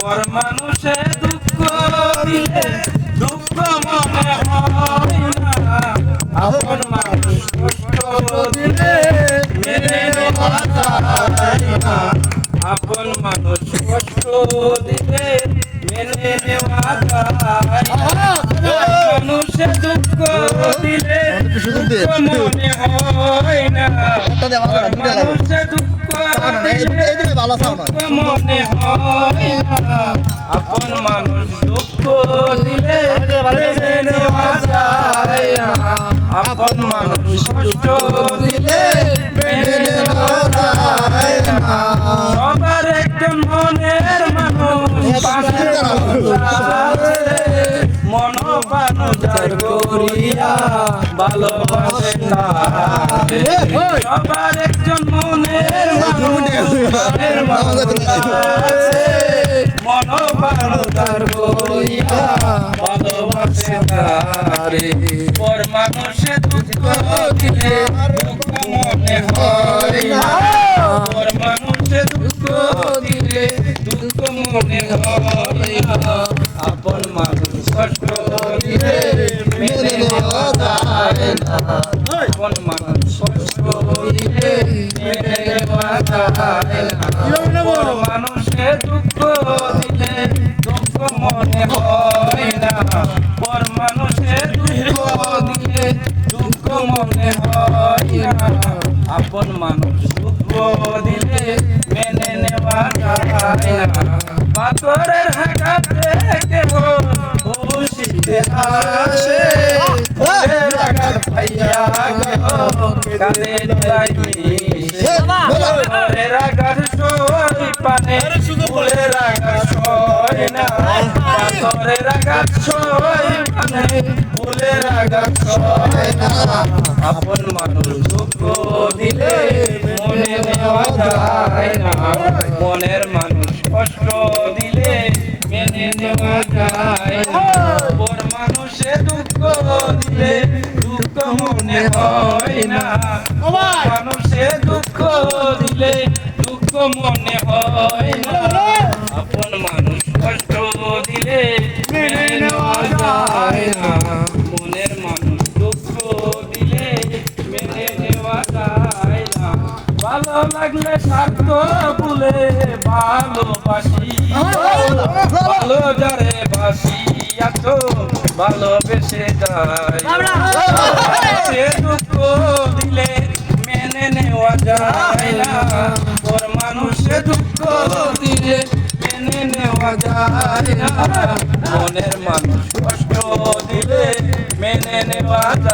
পর মানুষে দুঃখ দিলে দুঃখ মনে হয় না, আপন মানুষ কষ্ট দিলে মেনে নেওয়া যায় না, আপন মানুষ কষ্ট দিলে মেনে নেওয়া যায় না, মানুষে দুঃখ দিলে দুঃখ মনে হয় না, মানুষে দুঃখ দিলে দুঃখ মনে হয় না, আপন মানুষ দুঃখ দিলে মেনে নেওয়া যায় না, আপন মানুষ কষ্ট দিলে মেনে নেওয়া যায় না, সবার একজন মনের মানুষ পাশে মন প্রাণ যার করিয়া ভালোবাসে তারে, সবার একজন মনের মানুষ মন প্রাণ যার করিয়া ভালোবাসে তারে, পর মানুষে দুঃখ দিলে দুঃখ মনে হয় না, পর মানুষে দুঃখ দিলে দুঃখ মনে হয় না, আপন মানুষ কষ্ট দিলে মেনে নেওয়া যায় না, আপন মানুষ কষ্ট দিলে মেনে নেওয়া যায় না, পর মানুষে দুঃখ দিলে দুঃখ মনে হয় না, পর মানুষে দুঃখ দিলে দুঃখ মনে হয় না, আপন মানুষ দুঃখ দিলে মেনে নেওয়া যায় না, পাথরের হাঁকাতে কেহ খুশিতে আসে, ফুলের আঘাত পাইয়া কেহ কাঁদে জড়াই মিশে, পাথরের আঘাত সই পানে ফুলের আঘাত সয় না, পাথরের আঘাত সই পানে ফুলের আঘাত সয় না, আপন মানুষ দুঃখ দিলে মনে নেওয়া যায় না, মনের মানুষ কষ্ট দিলে মেনে নেওয়া যায় না, পর মানুষে দুঃখ দিলে দুঃখ মনে হয় না, মানুষে দুঃখ দিলে দুঃখ মনে হয় না, আপন মানুষ কষ্ট দিলে মেনে নেওয়া যায় না, মনের মানুষ দুঃখ দিলে মেনে নেওয়া যায় না, ভালো লাগলে স্বার্থ ভুলে ভালোবাসি, ভালো যারে বাসি এত ভালোবেসে যায়, সে দুঃখ দিলে মেনে নেওয়া যায় না, পর মানুষে দুঃখ দিলে মেনে নেওয়া যায় না, মনের মানুষ কষ্ট দিলে মেনে নেওয়া যায়